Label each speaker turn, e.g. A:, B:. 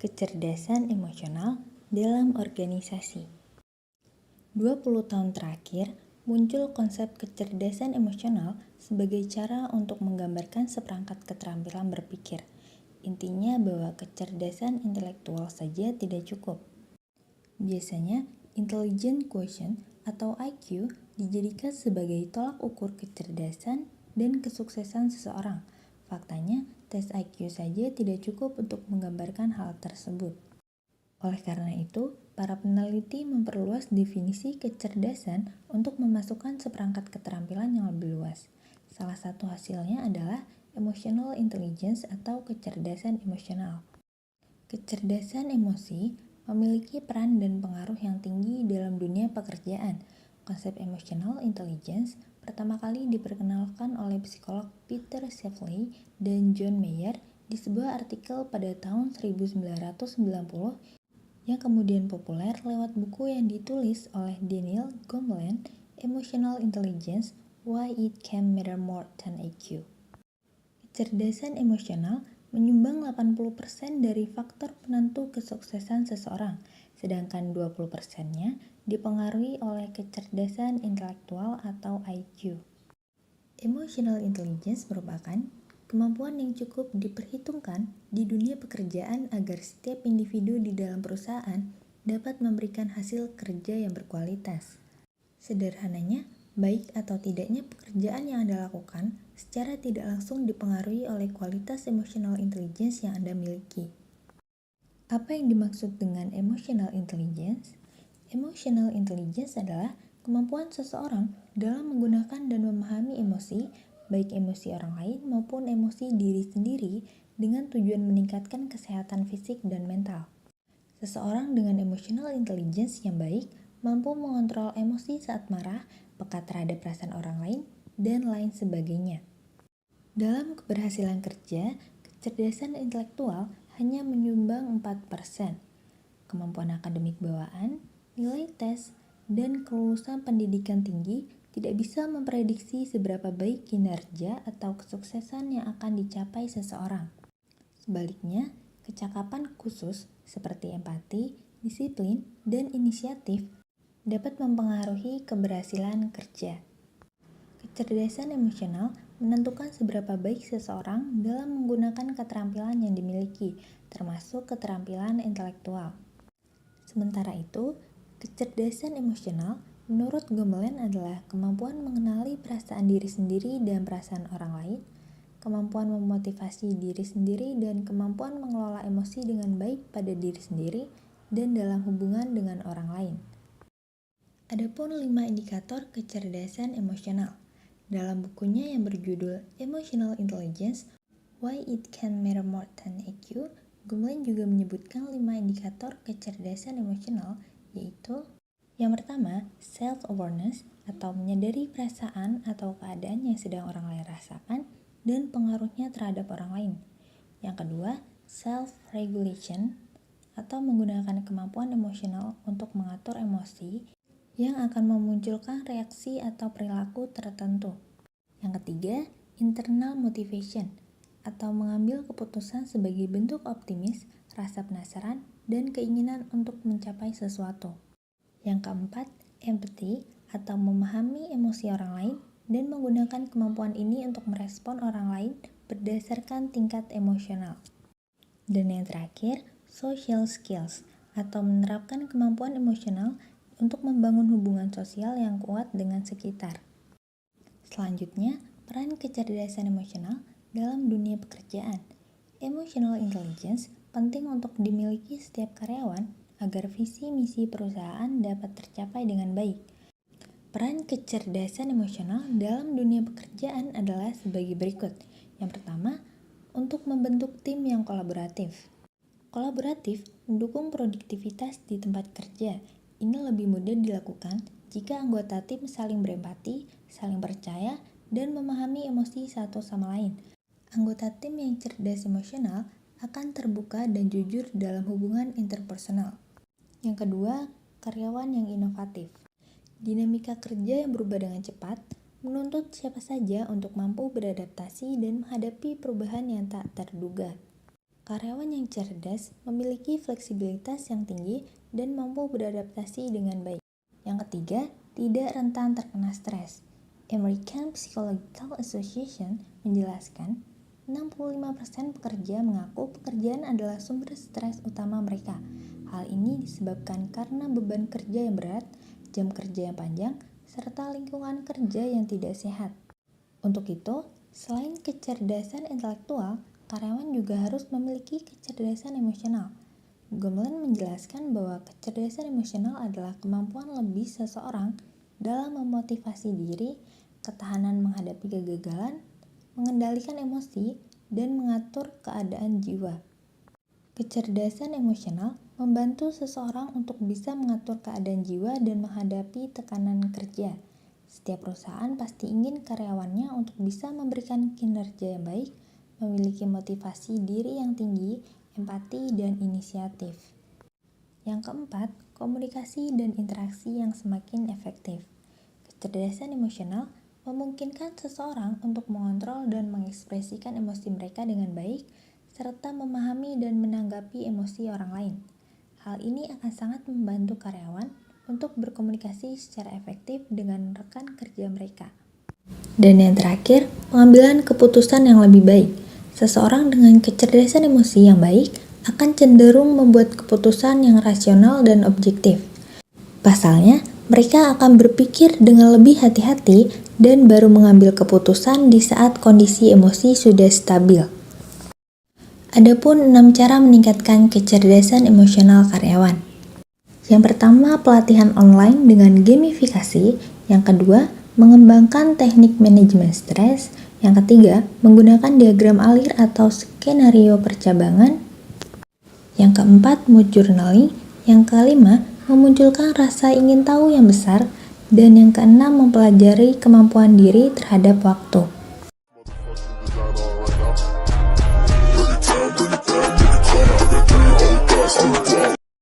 A: Kecerdasan emosional dalam organisasi. 20 tahun terakhir, muncul konsep kecerdasan emosional sebagai cara untuk menggambarkan seperangkat keterampilan berpikir. Intinya bahwa kecerdasan intelektual saja tidak cukup. Biasanya, intelligence quotient atau IQ dijadikan sebagai tolak ukur kecerdasan dan kesuksesan seseorang. Faktanya, tes IQ saja tidak cukup untuk menggambarkan hal tersebut. Oleh karena itu, para peneliti memperluas definisi kecerdasan untuk memasukkan seperangkat keterampilan yang lebih luas. Salah satu hasilnya adalah emotional intelligence atau kecerdasan emosional. Kecerdasan emosi memiliki peran dan pengaruh yang tinggi dalam dunia pekerjaan. Konsep emotional intelligence pertama kali diperkenalkan oleh psikolog Peter Sheffley dan John Mayer di sebuah artikel pada tahun 1990 yang kemudian populer lewat buku yang ditulis oleh Daniel Goleman, Emotional Intelligence: Why It Can Matter More Than IQ. Kecerdasan emosional menyumbang 80% dari faktor penentu kesuksesan seseorang, sedangkan 20%-nya dipengaruhi oleh kecerdasan intelektual atau IQ. Emotional intelligence merupakan kemampuan yang cukup diperhitungkan di dunia pekerjaan agar setiap individu di dalam perusahaan dapat memberikan hasil kerja yang berkualitas. Sederhananya, baik atau tidaknya pekerjaan yang Anda lakukan secara tidak langsung dipengaruhi oleh kualitas emotional intelligence yang Anda miliki. Apa yang dimaksud dengan emotional intelligence? Emotional intelligence adalah kemampuan seseorang dalam menggunakan dan memahami emosi, baik emosi orang lain maupun emosi diri sendiri dengan tujuan meningkatkan kesehatan fisik dan mental. Seseorang dengan emotional intelligence yang baik mampu mengontrol emosi saat marah, peka terhadap perasaan orang lain, dan lain sebagainya. Dalam keberhasilan kerja, kecerdasan intelektual hanya menyumbang 4%. Kemampuan akademik bawaan, nilai tes, dan kelulusan pendidikan tinggi tidak bisa memprediksi seberapa baik kinerja atau kesuksesan yang akan dicapai seseorang. Sebaliknya, kecakapan khusus seperti empati, disiplin, dan inisiatif dapat mempengaruhi keberhasilan kerja. Kecerdasan emosional menentukan seberapa baik seseorang dalam menggunakan keterampilan yang dimiliki, termasuk keterampilan intelektual. Sementara itu, kecerdasan emosional menurut Goleman adalah kemampuan mengenali perasaan diri sendiri dan perasaan orang lain, kemampuan memotivasi diri sendiri, dan kemampuan mengelola emosi dengan baik pada diri sendiri dan dalam hubungan dengan orang lain. Adapun 5 indikator kecerdasan emosional. Dalam bukunya yang berjudul Emotional Intelligence: Why It Can Matter More Than IQ, Goleman juga menyebutkan 5 indikator kecerdasan emosional, yaitu yang pertama, self-awareness atau menyadari perasaan atau keadaan yang sedang orang lain rasakan dan pengaruhnya terhadap orang lain. Yang kedua, self-regulation atau menggunakan kemampuan emosional untuk mengatur emosi yang akan memunculkan reaksi atau perilaku tertentu. Yang ketiga, internal motivation atau mengambil keputusan sebagai bentuk optimis, rasa penasaran, dan keinginan untuk mencapai sesuatu. Yang keempat, empathy atau memahami emosi orang lain dan menggunakan kemampuan ini untuk merespon orang lain berdasarkan tingkat emosional. Dan yang terakhir, social skills atau menerapkan kemampuan emosional untuk membangun hubungan sosial yang kuat dengan sekitar. Selanjutnya, peran kecerdasan emosional dalam dunia pekerjaan. Emotional intelligence penting untuk dimiliki setiap karyawan agar visi misi perusahaan dapat tercapai dengan baik. Peran kecerdasan emosional dalam dunia pekerjaan adalah sebagai berikut. Yang pertama, untuk membentuk tim yang kolaboratif. Kolaboratif mendukung produktivitas di tempat kerja. Ini lebih mudah dilakukan jika anggota tim saling berempati, saling percaya, dan memahami emosi satu sama lain. Anggota tim yang cerdas emosional akan terbuka dan jujur dalam hubungan interpersonal. Yang kedua, karyawan yang inovatif. Dinamika kerja yang berubah dengan cepat menuntut siapa saja untuk mampu beradaptasi dan menghadapi perubahan yang tak terduga. Karyawan yang cerdas memiliki fleksibilitas yang tinggi dan mampu beradaptasi dengan baik. Yang ketiga, tidak rentan terkena stres. American Psychological Association menjelaskan, 65% pekerja mengaku pekerjaan adalah sumber stres utama mereka. Hal ini disebabkan karena beban kerja yang berat, jam kerja yang panjang, serta lingkungan kerja yang tidak sehat. Untuk itu, selain kecerdasan intelektual, karyawan juga harus memiliki kecerdasan emosional. Gomlen menjelaskan bahwa kecerdasan emosional adalah kemampuan lebih seseorang dalam memotivasi diri, ketahanan menghadapi kegagalan, mengendalikan emosi, dan mengatur keadaan jiwa. Kecerdasan emosional membantu seseorang untuk bisa mengatur keadaan jiwa dan menghadapi tekanan kerja. Setiap perusahaan pasti ingin karyawannya untuk bisa memberikan kinerja yang baik, memiliki motivasi diri yang tinggi, empati, dan inisiatif. Yang keempat, komunikasi dan interaksi yang semakin efektif. Kecerdasan emosional memungkinkan seseorang untuk mengontrol dan mengekspresikan emosi mereka dengan baik, serta memahami dan menanggapi emosi orang lain. Hal ini akan sangat membantu karyawan untuk berkomunikasi secara efektif dengan rekan kerja mereka. Dan yang terakhir, pengambilan keputusan yang lebih baik. Seseorang dengan kecerdasan emosi yang baik akan cenderung membuat keputusan yang rasional dan objektif. Pasalnya, mereka akan berpikir dengan lebih hati-hati dan baru mengambil keputusan di saat kondisi emosi sudah stabil. Adapun 6 cara meningkatkan kecerdasan emosional karyawan. Yang pertama, pelatihan online dengan gamifikasi. Yang kedua, mengembangkan teknik manajemen stres. Yang ketiga, menggunakan diagram alir atau skenario percabangan. Yang keempat, mood journaling. Yang kelima, memunculkan rasa ingin tahu yang besar. Dan yang keenam, mempelajari kemampuan diri terhadap waktu.